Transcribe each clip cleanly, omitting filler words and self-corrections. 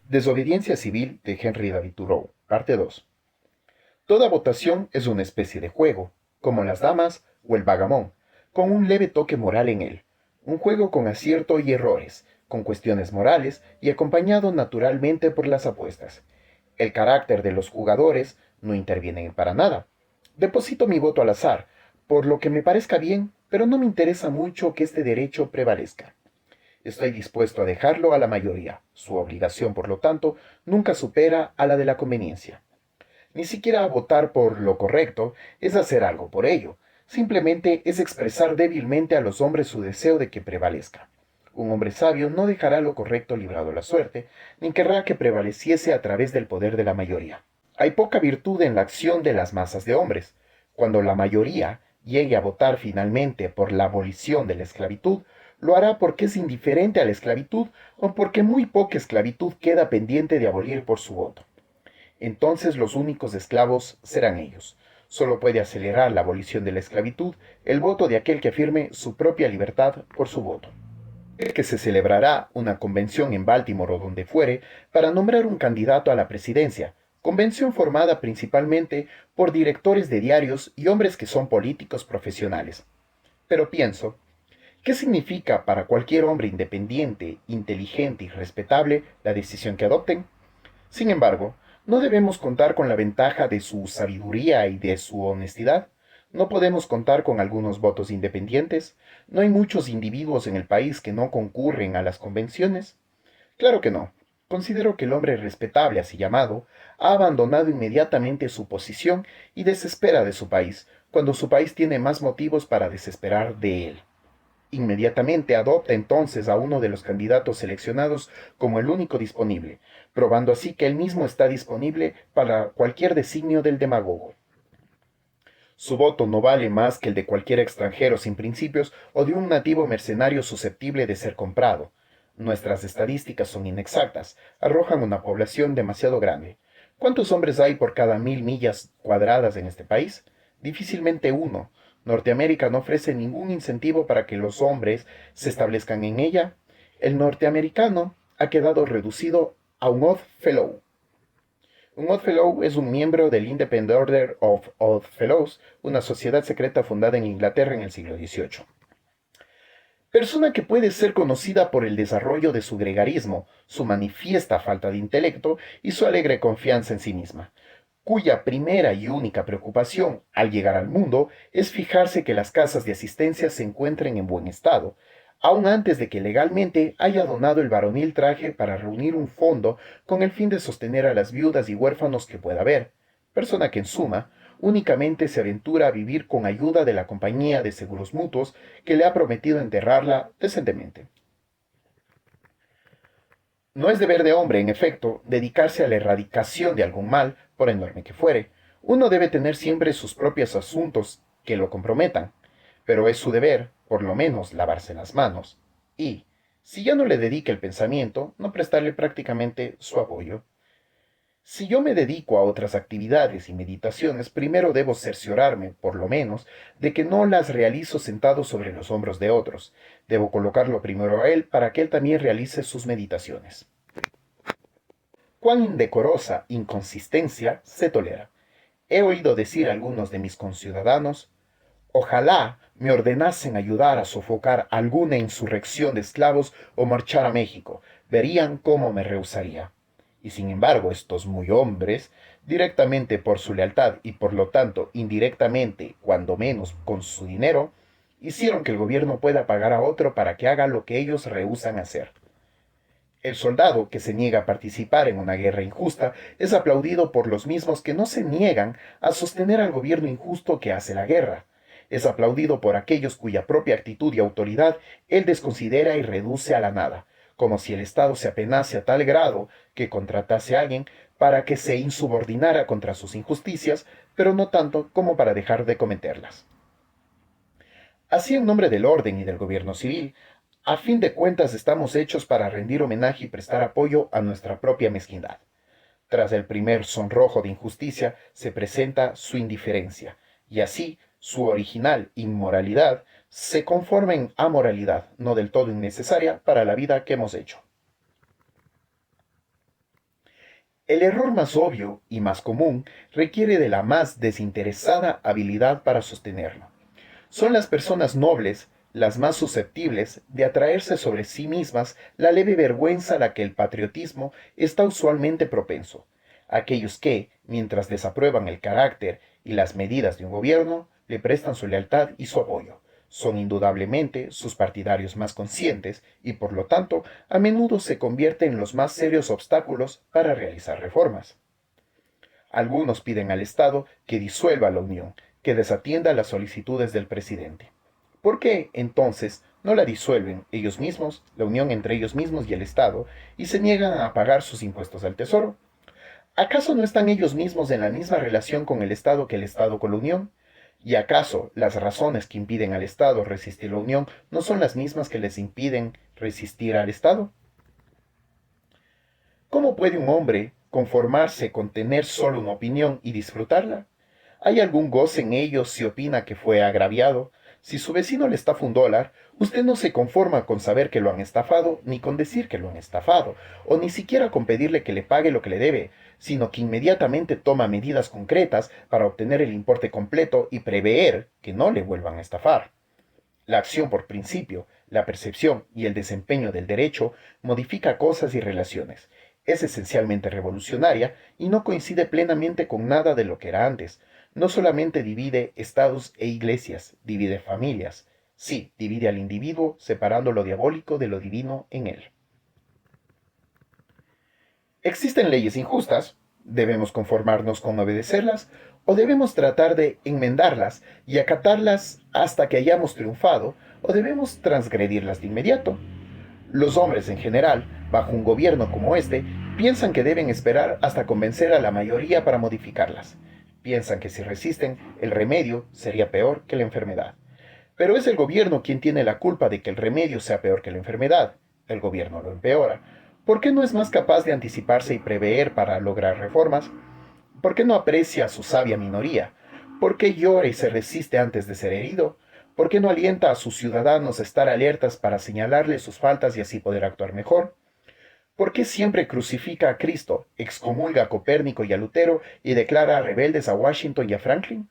Desobediencia civil de Henry David Thoreau, parte 2. Toda votación es una especie de juego, como las damas o el vagamón, con un leve toque moral en él. Un juego con acierto y errores, con cuestiones morales y acompañado naturalmente por las apuestas. El carácter de los jugadores no interviene para nada. Deposito mi voto al azar, por lo que me parezca bien, pero no me interesa mucho que este derecho prevalezca. Estoy dispuesto a dejarlo a la mayoría. Su obligación, por lo tanto, nunca supera a la de la conveniencia. Ni siquiera votar por lo correcto es hacer algo por ello. Simplemente es expresar débilmente a los hombres su deseo de que prevalezca. Un hombre sabio no dejará lo correcto librado a la suerte, ni querrá que prevaleciese a través del poder de la mayoría. Hay poca virtud en la acción de las masas de hombres. Cuando la mayoría llegue a votar finalmente por la abolición de la esclavitud, lo hará porque es indiferente a la esclavitud o porque muy poca esclavitud queda pendiente de abolir por su voto. Entonces los únicos esclavos serán ellos. Solo puede acelerar la abolición de la esclavitud el voto de aquel que afirme su propia libertad por su voto. El que se celebrará una convención en Baltimore o donde fuere para nombrar un candidato a la presidencia, convención formada principalmente por directores de diarios y hombres que son políticos profesionales. Pero pienso, ¿qué significa para cualquier hombre independiente, inteligente y respetable la decisión que adopten? Sin embargo, no debemos contar con la ventaja de su sabiduría y de su honestidad. No podemos contar con algunos votos independientes. No hay muchos individuos en el país que no concurren a las convenciones. Claro que no. Considero que el hombre respetable, así llamado, ha abandonado inmediatamente su posición y desespera de su país, cuando su país tiene más motivos para desesperar de él. Inmediatamente adopta entonces a uno de los candidatos seleccionados como el único disponible, probando así que él mismo está disponible para cualquier designio del demagogo. Su voto no vale más que el de cualquier extranjero sin principios o de un nativo mercenario susceptible de ser comprado. Nuestras estadísticas son inexactas, arrojan una población demasiado grande. ¿Cuántos hombres hay por cada 1000 millas cuadradas en este país? Difícilmente uno. Norteamérica no ofrece ningún incentivo para que los hombres se establezcan en ella. El norteamericano ha quedado reducido a un Odd Fellow. Un Odd Fellow es un miembro del Independent Order of Odd Fellows, una sociedad secreta fundada en Inglaterra en el siglo XVIII. Persona que puede ser conocida por el desarrollo de su gregarismo, su manifiesta falta de intelecto y su alegre confianza en sí misma, cuya primera y única preocupación al llegar al mundo es fijarse que las casas de asistencia se encuentren en buen estado, aun antes de que legalmente haya donado el varonil traje para reunir un fondo con el fin de sostener a las viudas y huérfanos que pueda haber, persona que en suma únicamente se aventura a vivir con ayuda de la compañía de seguros mutuos que le ha prometido enterrarla decentemente. No es deber de hombre, en efecto, dedicarse a la erradicación de algún mal, por enorme que fuere. Uno debe tener siempre sus propios asuntos que lo comprometan, pero es su deber, por lo menos, lavarse las manos. Y, si ya no le dedica el pensamiento, no prestarle prácticamente su apoyo. Si yo me dedico a otras actividades y meditaciones, primero debo cerciorarme, por lo menos, de que no las realizo sentado sobre los hombros de otros. Debo colocarlo primero a él para que él también realice sus meditaciones. Cuán indecorosa inconsistencia se tolera. He oído decir a algunos de mis conciudadanos, ojalá me ordenasen ayudar a sofocar alguna insurrección de esclavos o marchar a México. Verían cómo me rehusaría. Y sin embargo, estos muy hombres, directamente por su lealtad y por lo tanto indirectamente, cuando menos con su dinero, hicieron que el gobierno pueda pagar a otro para que haga lo que ellos rehúsan hacer. El soldado que se niega a participar en una guerra injusta es aplaudido por los mismos que no se niegan a sostener al gobierno injusto que hace la guerra. Es aplaudido por aquellos cuya propia actitud y autoridad él desconsidera y reduce a la nada, como si el Estado se apenase a tal grado que contratase a alguien para que se insubordinara contra sus injusticias, pero no tanto como para dejar de cometerlas. Así, en nombre del orden y del gobierno civil, a fin de cuentas estamos hechos para rendir homenaje y prestar apoyo a nuestra propia mezquindad. Tras el primer sonrojo de injusticia se presenta su indiferencia, y así su original inmoralidad se conforma en amoralidad, no del todo innecesaria para la vida que hemos hecho. El error más obvio y más común requiere de la más desinteresada habilidad para sostenerlo. Son las personas nobles las más susceptibles de atraerse sobre sí mismas la leve vergüenza a la que el patriotismo está usualmente propenso. Aquellos que, mientras desaprueban el carácter y las medidas de un gobierno, le prestan su lealtad y su apoyo. Son indudablemente sus partidarios más conscientes y, por lo tanto, a menudo se convierten en los más serios obstáculos para realizar reformas. Algunos piden al Estado que disuelva la Unión, que desatienda las solicitudes del presidente. ¿Por qué, entonces, no la disuelven ellos mismos, la unión entre ellos mismos y el Estado, y se niegan a pagar sus impuestos al Tesoro? ¿Acaso no están ellos mismos en la misma relación con el Estado que el Estado con la Unión? ¿Y acaso las razones que impiden al Estado resistir la Unión no son las mismas que les impiden resistir al Estado? ¿Cómo puede un hombre conformarse con tener solo una opinión y disfrutarla? ¿Hay algún goce en ello si opina que fue agraviado? Si su vecino le estafa un dólar, usted no se conforma con saber que lo han estafado, ni con decir que lo han estafado, o ni siquiera con pedirle que le pague lo que le debe, sino que inmediatamente toma medidas concretas para obtener el importe completo y prever que no le vuelvan a estafar. La acción por principio, la percepción y el desempeño del derecho modifica cosas y relaciones. Es esencialmente revolucionaria y no coincide plenamente con nada de lo que era antes. No solamente divide estados e iglesias, divide familias. Sí, divide al individuo separando lo diabólico de lo divino en él. ¿Existen leyes injustas? ¿Debemos conformarnos con obedecerlas? ¿O debemos tratar de enmendarlas y acatarlas hasta que hayamos triunfado? ¿O debemos transgredirlas de inmediato? Los hombres en general, bajo un gobierno como este, piensan que deben esperar hasta convencer a la mayoría para modificarlas. Piensan que si resisten, el remedio sería peor que la enfermedad. Pero es el gobierno quien tiene la culpa de que el remedio sea peor que la enfermedad. El gobierno lo empeora. ¿Por qué no es más capaz de anticiparse y prever para lograr reformas? ¿Por qué no aprecia a su sabia minoría? ¿Por qué llora y se resiste antes de ser herido? ¿Por qué no alienta a sus ciudadanos a estar alertas para señalarle sus faltas y así poder actuar mejor? ¿Por qué siempre crucifica a Cristo, excomulga a Copérnico y a Lutero y declara rebeldes a Washington y a Franklin?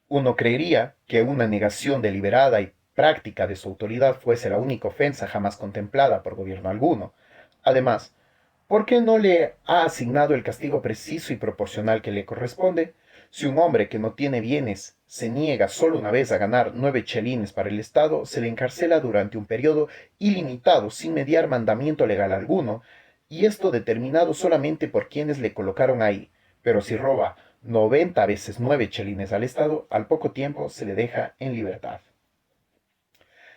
Uno creería que una negación deliberada y práctica de su autoridad fuese la única ofensa jamás contemplada por gobierno alguno. Además, ¿por qué no le ha asignado el castigo preciso y proporcional que le corresponde? Si un hombre que no tiene bienes se niega solo una vez a ganar 9 chelines para el Estado, se le encarcela durante un periodo ilimitado sin mediar mandamiento legal alguno, y esto determinado solamente por quienes le colocaron ahí. Pero si roba 90 veces 9 chelines al Estado, al poco tiempo se le deja en libertad.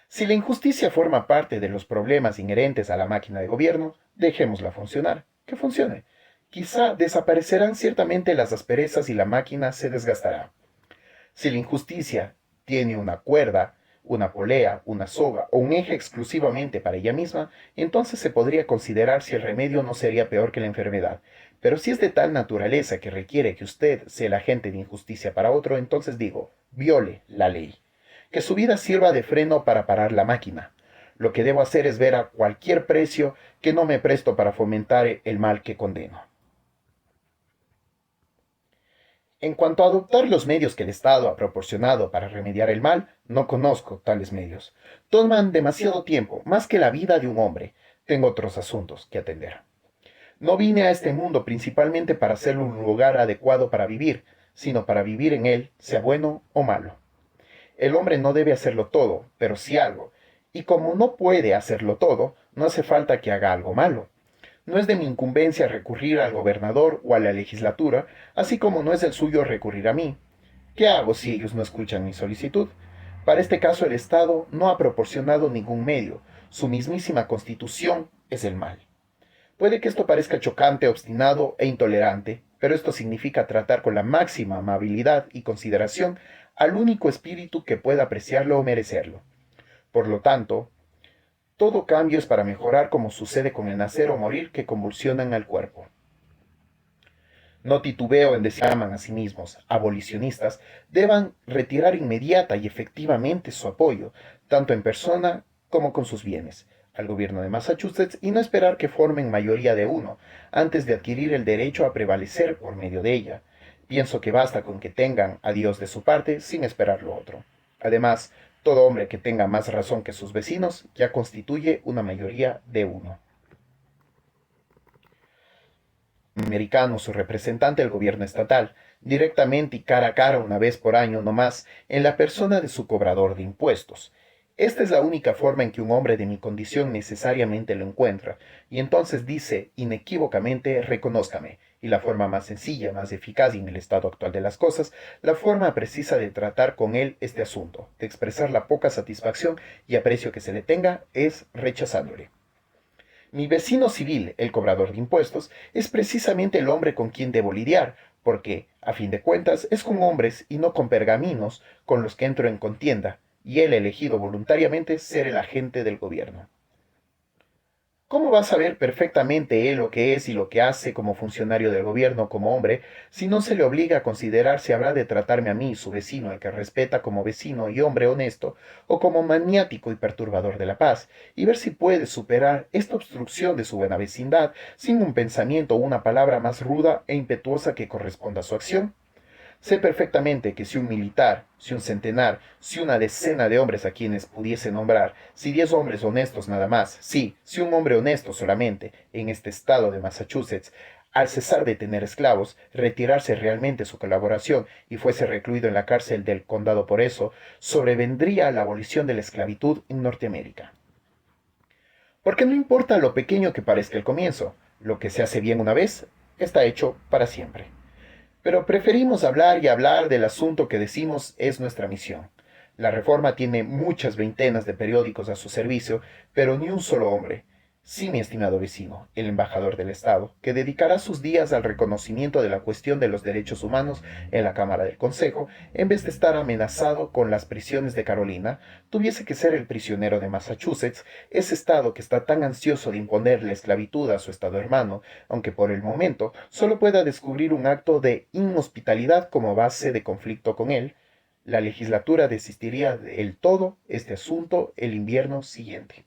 Si la injusticia forma parte de los problemas inherentes a la máquina de gobierno, dejémosla funcionar, que funcione. Quizá desaparecerán ciertamente las asperezas y la máquina se desgastará. Si la injusticia tiene una cuerda, una polea, una soga o un eje exclusivamente para ella misma, entonces se podría considerar si el remedio no sería peor que la enfermedad. Pero si es de tal naturaleza que requiere que usted sea el agente de injusticia para otro, entonces digo, viole la ley. Que su vida sirva de freno para parar la máquina. Lo que debo hacer es ver a cualquier precio que no me presto para fomentar el mal que condeno. En cuanto a adoptar los medios que el Estado ha proporcionado para remediar el mal, no conozco tales medios. Toman demasiado tiempo, más que la vida de un hombre. Tengo otros asuntos que atender. No vine a este mundo principalmente para ser un lugar adecuado para vivir, sino para vivir en él, sea bueno o malo. El hombre no debe hacerlo todo, pero sí algo. Y como no puede hacerlo todo, no hace falta que haga algo malo. No es de mi incumbencia recurrir al gobernador o a la legislatura, así como no es el suyo recurrir a mí. ¿Qué hago si ellos no escuchan mi solicitud? Para este caso el Estado no ha proporcionado ningún medio. Su mismísima constitución es el mal. Puede que esto parezca chocante, obstinado e intolerante, pero esto significa tratar con la máxima amabilidad y consideración al único espíritu que pueda apreciarlo o merecerlo. Por lo tanto, todo cambio es para mejorar, como sucede con el nacer o morir que convulsionan al cuerpo. No titubeo en decir que aman a sí mismos, abolicionistas, deban retirar inmediata y efectivamente su apoyo, tanto en persona como con sus bienes. al gobierno de Massachusetts y no esperar que formen mayoría de uno antes de adquirir el derecho a prevalecer por medio de ella. Pienso que basta con que tengan a Dios de su parte sin esperar lo otro. Además, todo hombre que tenga más razón que sus vecinos ya constituye una mayoría de uno. Americano, su representante del gobierno estatal, directamente y cara a cara una vez por año no más, en la persona de su cobrador de impuestos. Esta es la única forma en que un hombre de mi condición necesariamente lo encuentra, y entonces dice inequívocamente reconózcame, y la forma más sencilla, más eficaz y en el estado actual de las cosas, la forma precisa de tratar con él este asunto, de expresar la poca satisfacción y aprecio que se le tenga, es rechazándole. Mi vecino civil, el cobrador de impuestos, es precisamente el hombre con quien debo lidiar, porque, a fin de cuentas, es con hombres y no con pergaminos con los que entro en contienda, y él ha elegido voluntariamente ser el agente del gobierno. ¿Cómo va a saber perfectamente él lo que es y lo que hace como funcionario del gobierno, como hombre, si no se le obliga a considerar si habrá de tratarme a mí, su vecino, al que respeta como vecino y hombre honesto, o como maniático y perturbador de la paz, y ver si puede superar esta obstrucción de su buena vecindad sin un pensamiento o una palabra más ruda e impetuosa que corresponda a su acción? Sé perfectamente que si un militar, si un centenar, si una decena de hombres a quienes pudiese nombrar, si 10 hombres honestos nada más, sí, si un hombre honesto solamente, en este estado de Massachusetts, al cesar de tener esclavos, retirarse realmente su colaboración y fuese recluido en la cárcel del condado por eso, sobrevendría la abolición de la esclavitud en Norteamérica. Porque no importa lo pequeño que parezca el comienzo, lo que se hace bien una vez, está hecho para siempre. Pero preferimos hablar y hablar del asunto que decimos es nuestra misión. La Reforma tiene muchas veintenas de periódicos a su servicio, pero ni un solo hombre. Sí, mi estimado vecino, el embajador del Estado, que dedicará sus días al reconocimiento de la cuestión de los derechos humanos en la Cámara del Consejo, en vez de estar amenazado con las prisiones de Carolina, tuviese que ser el prisionero de Massachusetts, ese Estado que está tan ansioso de imponer la esclavitud a su Estado hermano, aunque por el momento solo pueda descubrir un acto de inhospitalidad como base de conflicto con él. La legislatura desistiría del todo este asunto el invierno siguiente.